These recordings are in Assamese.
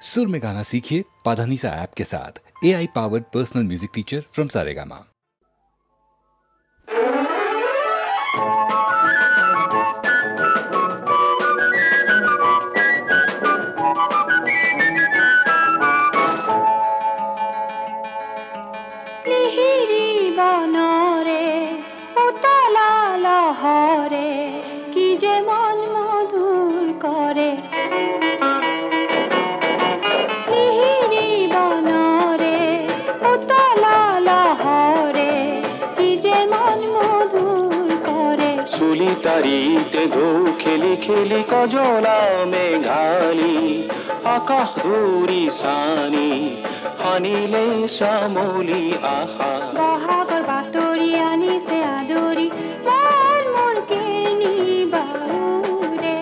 सुर में गाना सीखिए पाधानीसा ऐप के साथ। AI powered personal music teacher from Saregama. তারিতে ধো খেলি খেলি কজলা মেঘালি আকাশ ধৰি সানি হানিলে শ্যামলি আহা বাহাগৰ বাতৰি আনিছে আদৰি মন মোৰ কেনি বাহুৰে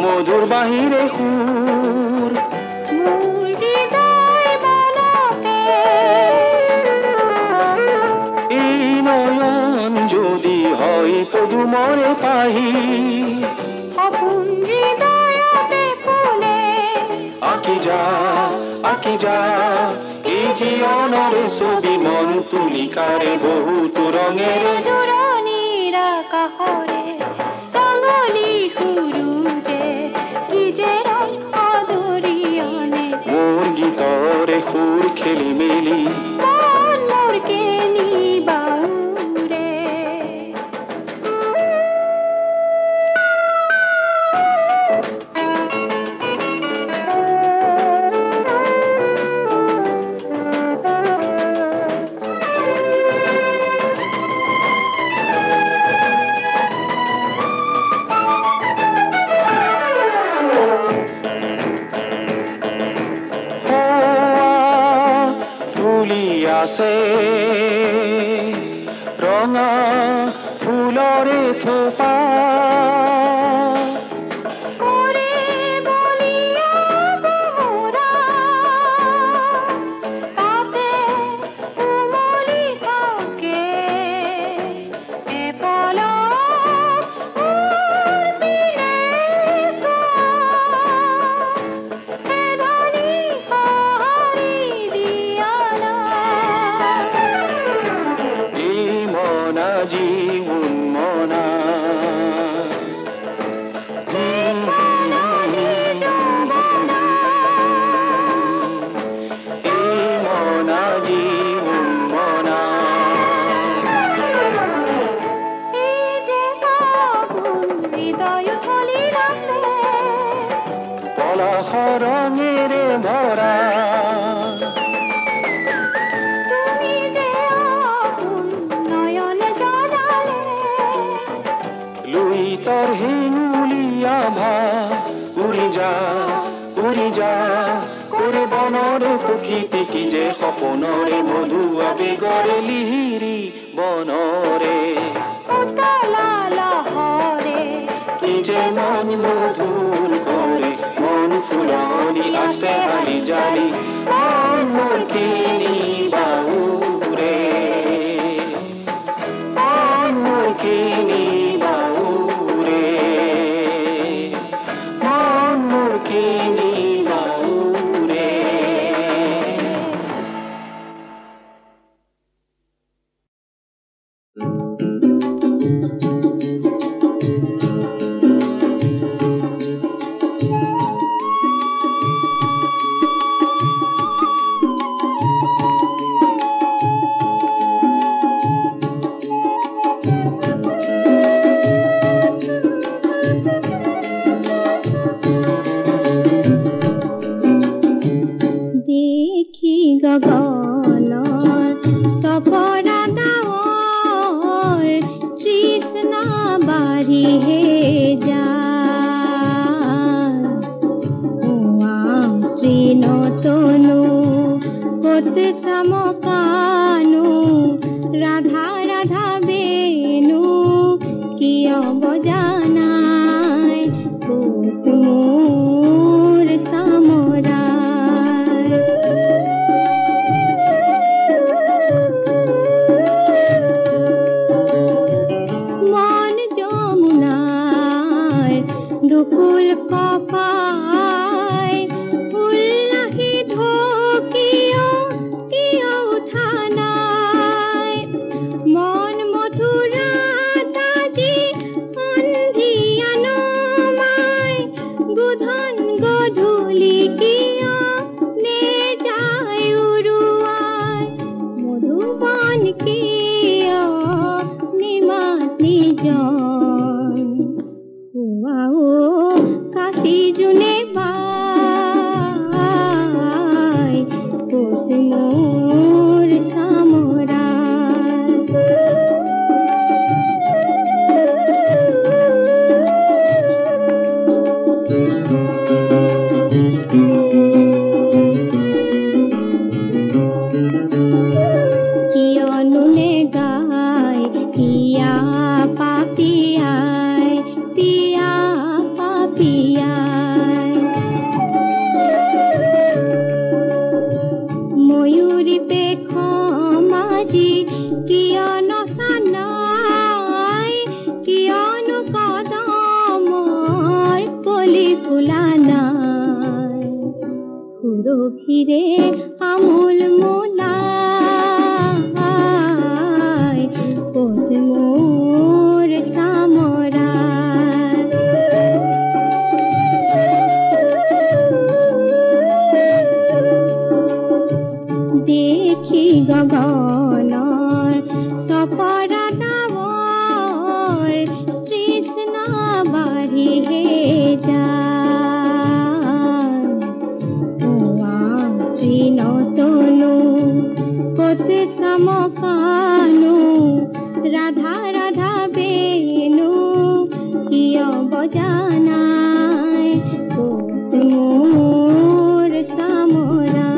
মধুর বাহিরে সুর এই নয়ন যদি হয় পদুমরে পাহি আঁকি যা এই জীবনের ছবি মন তুলিকারে বহুত রঙের দূৰণিৰ আকাশৰে ৰঙলি সুৰুজে মোৰ গীতৰে সুৰ খেলি মেলি মোৰ কেনি বাহুৰে আছে ৰঙা ফুলৰে থোপা রঙের ভরা তুমি যে নয়ন জানালে লুই তোর হিনুলিয়া ভা উড়ি যা করে বনরে প্রকৃতি কি যে সপনরে মধু আবেগরে লিহিৰি বনৰে লহৰে কি যে মন মধুৰ কৰে মন ফুলনি আছে হালি জালি মন মোৰ কিনি বাউৰে মন মোৰ কিনি বাউৰে মন মোৰ কিনি বাউৰে কপাই উল্লাহি ধকিও কিয় উঠা নাই মন মথুৰা তাজি সন্ধিয়া নমাই গোধন গধূলি কিয় নে যায় উৰুৱাই মধুবন কিয় নিমাতি জন ও কাশি জুনে পাই ক'ত মোৰ চামৰা কিয়নো নে গাই পিয়া পাপিয়াই পিয়া পাপিয়াই ময়ূৰী পেখ মাজি কিয়নো চানাই কিয়নো কদমৰ কলি ফুলা নাই সুৰভিৰে আমোল মোলাই ক'ত মোৰ চামৰা দেখি গগনৰ চপৰা ডাৱৰ কৃষ্ণ বাঢ়িহে যায় তৃণতনু ক'ত চমকানো ৰাধা ৰাধা বেনু কিয় বজানাই ক'ত মোৰ চামৰা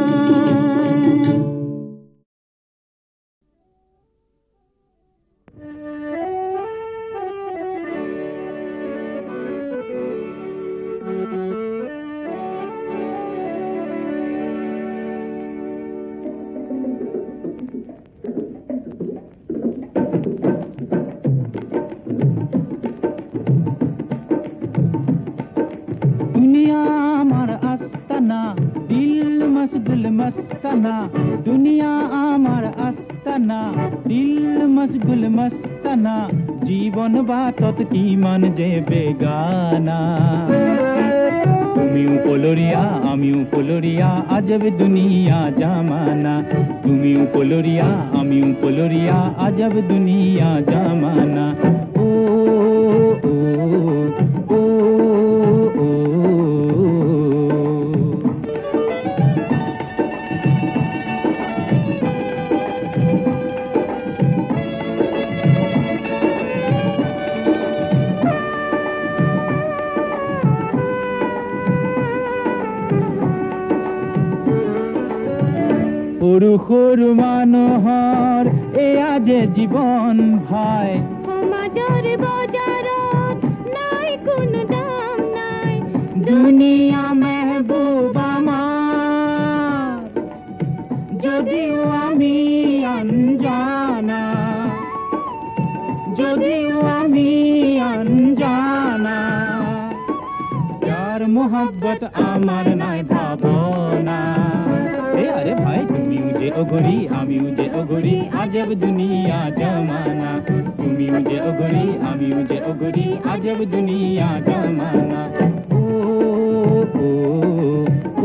दुनिया आमार आस्ताना दिल मशगुल मस्ताना दुनिया आमार आस्ताना दिल मशगुल मस्ताना जीवन बातत किमान जे बेगाना तुमिও পলরিয়া আমিও পলরিয়া আজব দুনিয়া জামানা তুমিও পলরিয়া আমিও পলরিয়া আজব দুনিয়া জামানা ও ও ও ও সৰু সৰু মানুহৰ এয়া যে জীৱন ভাই সমাজৰ বজাৰত নাই কোনো দাম নাই দুনিয়া মেহবুব আমাৰ যদিও আমি অনজানা যদিও আমি অনজানা যাৰ মোহব্বত আমাৰ নাই ভাৱনা अरे भाई तुमिও যে অগরি আমিও যে অগরি আজব দুনিয়া জামানা তুমিও যে অগরি আমিও যে অগরি আজব দুনিয়া জামানা ও ও ও ও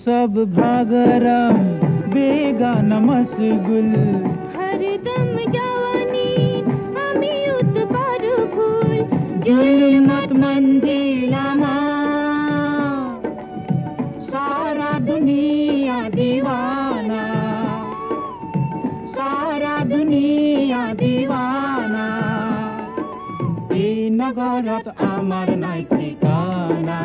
सब भागरम बेगाना मशगुल हरदम जवानी আমি উৎপার ফুল जुल्मत मंजिल सारा दुनिया दीवाना সাগরত আমার নাই ঠিকানা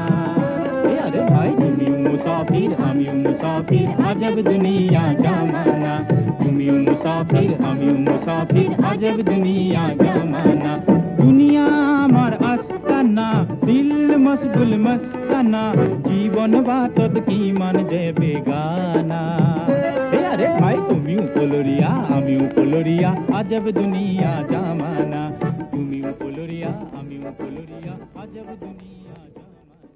আরে ভাই তুমিও মুসাফির আমিও মুসাফির আজব দুনিয়া জামানা তুমিও মুসাফির আমিও মুসাফির আজব দুনিয়া জামানা দুনিয়া আমার আস্তানা দিল মশগুল মস্তানা জীবন বাতত কি মান দেবে গানা আরে ভাই তুমিও পলরিয়া আমিও পলরিয়া আজব দুনিয়া জামানা তুমিও পলরিয়া আমিও পলরিয়া আজব দুনিয়া জামানা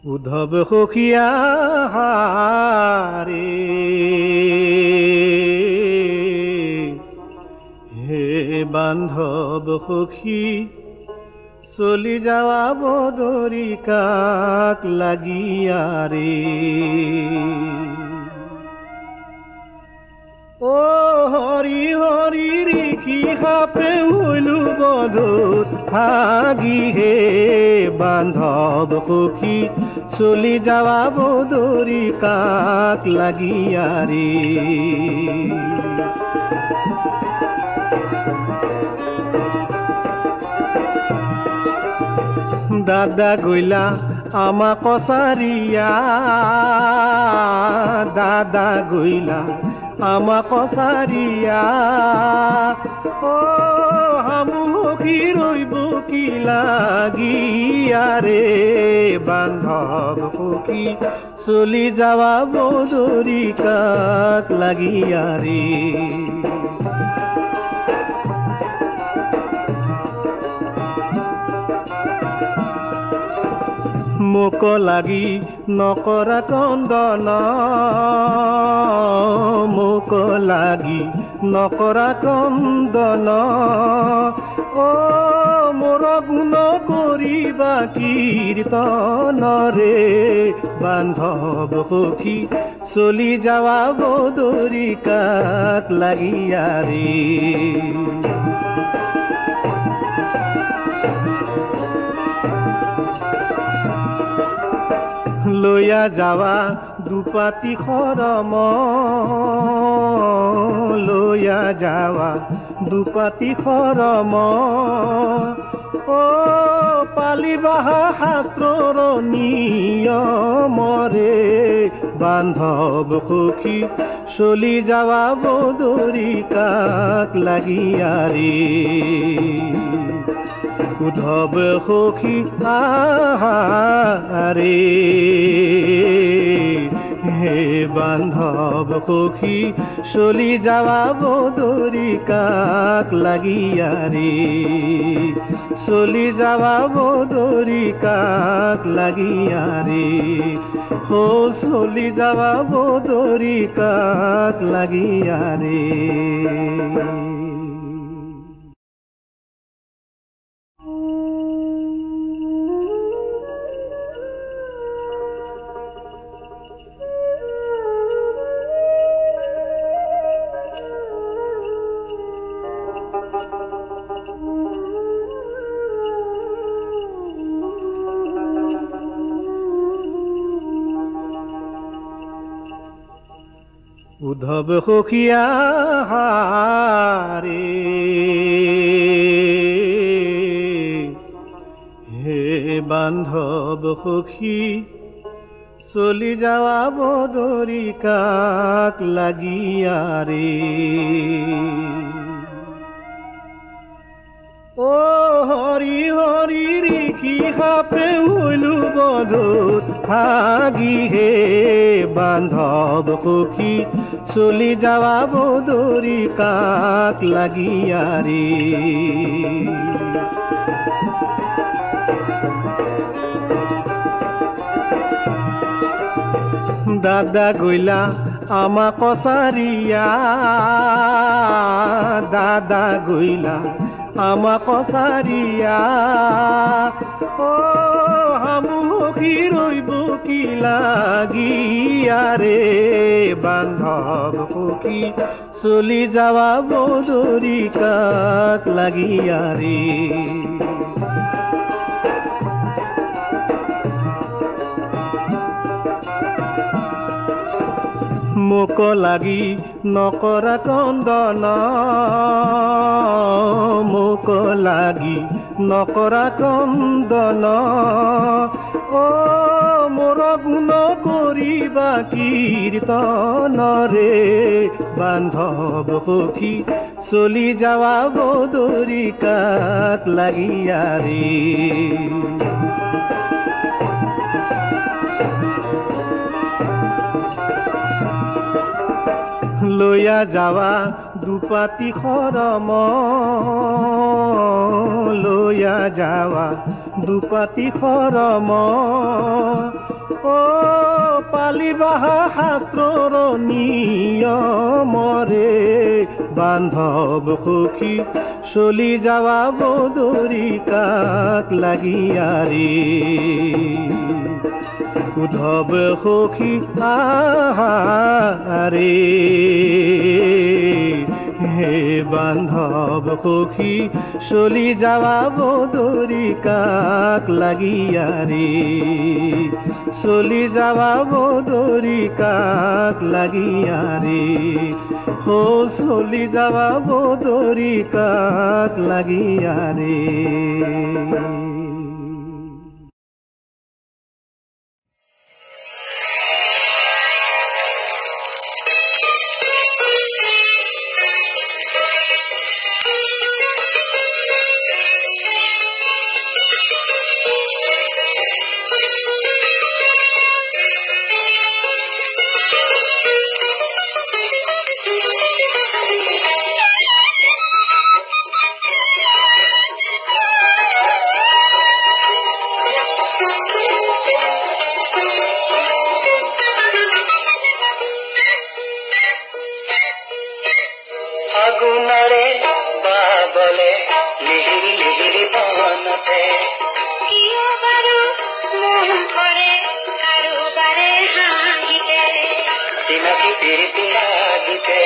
উদ্ধৱ সখীয়া ৰে হে বান্ধৱ সখী চলি যাওয়া বদৰি কাক লাগিয়া ৰে ও হৰি হৰি ৰিকি হাপে হইলু বধুত হাগি হে বান্ধৱ সখী চলি যাওয়া বদরি কাক লাগিয়া রে দাদা গইলা আমা কসারিয়া দাদা গইলা আমা কসারিয়া ও হামু সখী রইব কি লাগিয়া রে বান্ধৱ সখী চলি যাৱা বদৰি কাক লাগিয়া ৰে মোক লাগি নকৰা কন্দন মোক লাগি নকৰা কন্দন অ মোৰ গুণ কৰিবা কীৰ্তনৰে বান্ধৱ সখী চলি যাৱা বদৰি কাক লাগিয়া ৰে লয়া যাৱা দুপাতি খৰম লয়া যাৱা দুপাতি খৰম অ পালিবা শাস্ত্ৰৰ নিয়মৰে বান্ধৱ সখী চলি যাৱা বদৰি কাক লাগিয়া ৰে উদ্ধৱ সখী আহাৰে হে বান্ধৱ সখী চলি যাৱা বদৰি কাক লাগিয়া ৰে চলি যাৱা বদৰি কাক লাগিয়া ৰে হো চলি যাৱা বদৰি কাক লাগিয়া ৰে উদ্ধৱ সখীয়া ৰে হে বান্ধৱ সখী চলি যাৱা বদৰি কাক লাগিয়া ৰে ও হৰি হৰি ৰিখি সাপে হইলো বধুত ভাগি হে বান্ধৱ সখী চলি যাৱা বদৰি কাক লাগিয়া ৰে দাদা গইলা আমা কছাৰিয়া দাদা গইলা আমা কছাৰিয়া ও হামুখি ৰৈব কি লাগিয়া ৰে বান্ধৱ সখী চলি যাৱা বদৰি কাক লাগিয়া ৰে মোক লাগি নকৰা কন্দন মোক লাগি নকৰা কন্দন অ মোৰ গুণ কৰিবা কীৰ্তনৰে বান্ধৱ সখী চলি যাৱা বদৰি কাক লাগিয়া ৰে লয়া যাৱা দুপাতি খৰম লয়া যাৱা দুপাতি খৰম অ পালিবা শাস্ত্ৰৰ নিয়মৰে বান্ধৱ সখী চলি যাৱা বদৰি কাক লাগিয়া ৰে উদ্ধৱ সখী আহাৰে হে বান্ধৱ সখী চলি যাৱা বদৰি কাক লাগিয়া ৰে চলি যাৱা বদৰি কাক লাগিয়া ৰে হো চলি যাৱা বদৰি কাক লাগিয়া ৰে ফাগুনৰে বাবলে লিহিৰি লিহিৰি বনতে কিয় বাৰু মুখৰে কাৰোবাৰে হাঁহিলে চিনাকি প্ৰীতি লাগিতে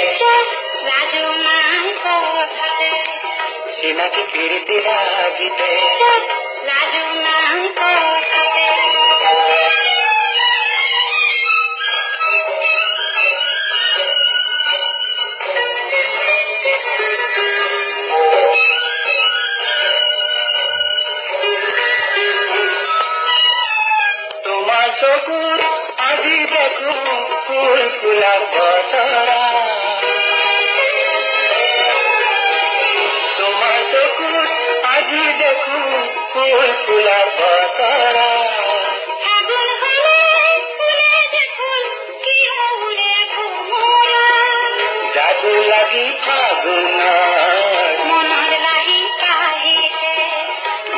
লাজু মান কথাতে চিনাকি প্ৰীতি লাগিতে লাজু মান কথাতে তোমাৰ চকুত আজি দেখো ফুল ফুলাৰ বতৰা তোমাৰ চকুত আজি দেখো ফুল ফুলাৰ বতৰা ফাগুন হলে ফুলে দেখোন কিয় উৰে ভোমৰা যাদু লাগি ফাগুনৰ মনৰ লাহি কাহিতে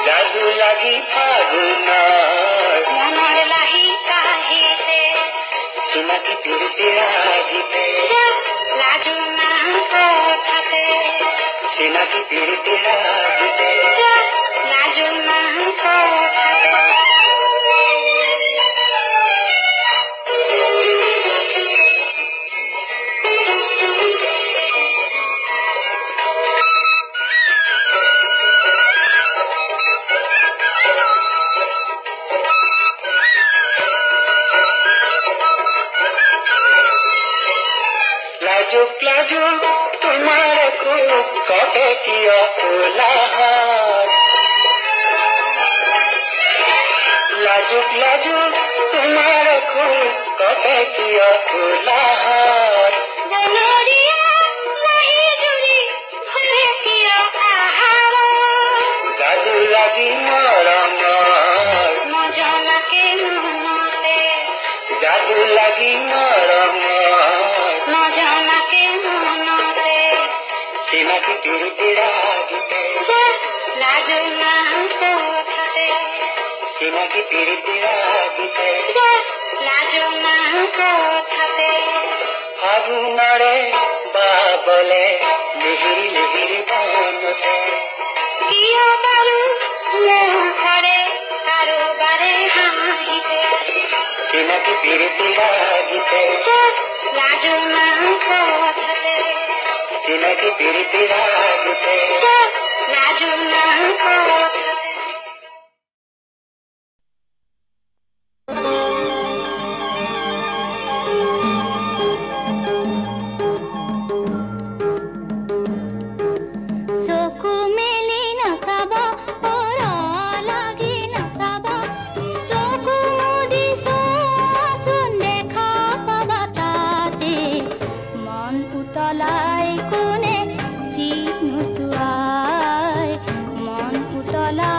যাদু লাগি ফাগুনৰ মনৰ লাহি কাহিতে চিনাকি প্ৰীতি লাগিতে লাজু মান কথাতে চিনাকি প্ৰীতি লাগিতে লাজু মান কথাতে লাজুক লাজুক তোমাৰ খোজ কবে কিয় কোলাহল লাজুক লাজুক তোমাৰ খোজ কবে কিয় কোলাহল বনৰীয়া লাহি জুৰি ঘৰে কিয় আহাৰ যাদু লাগি মৰমৰ নজনাকে মনতে যাদু লাগি মৰমৰ নজনাকে মনতে চিনাকি প্ৰীতি লাগিতে লাজু মান কথাতে চিনাকি প্ৰীতি লাগিতে লাজু মান কথাতে ফাগুনৰে বাবলে লিহিৰি লিহিৰি বনতে কিয় বাৰু মুখৰে কাৰোবাৰে হাঁহিতে চিনাকি প্ৰীতি লাগিতে লাজু মান কথাতে চিনাকি প্ৰীতি লাগিতে লাজু মান কথাতে চকু মেলি নাচাব লাগি নাচাব চকু মুদি চোৱাচোন দেখা পাবা তাতে মন উতলাই কোনে চিত নোচোৱাই মন উতলাই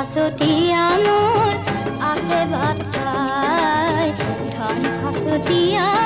হাসুতিয়া মোৰ আছে বাচ্চাই ধন হাসুতিয়া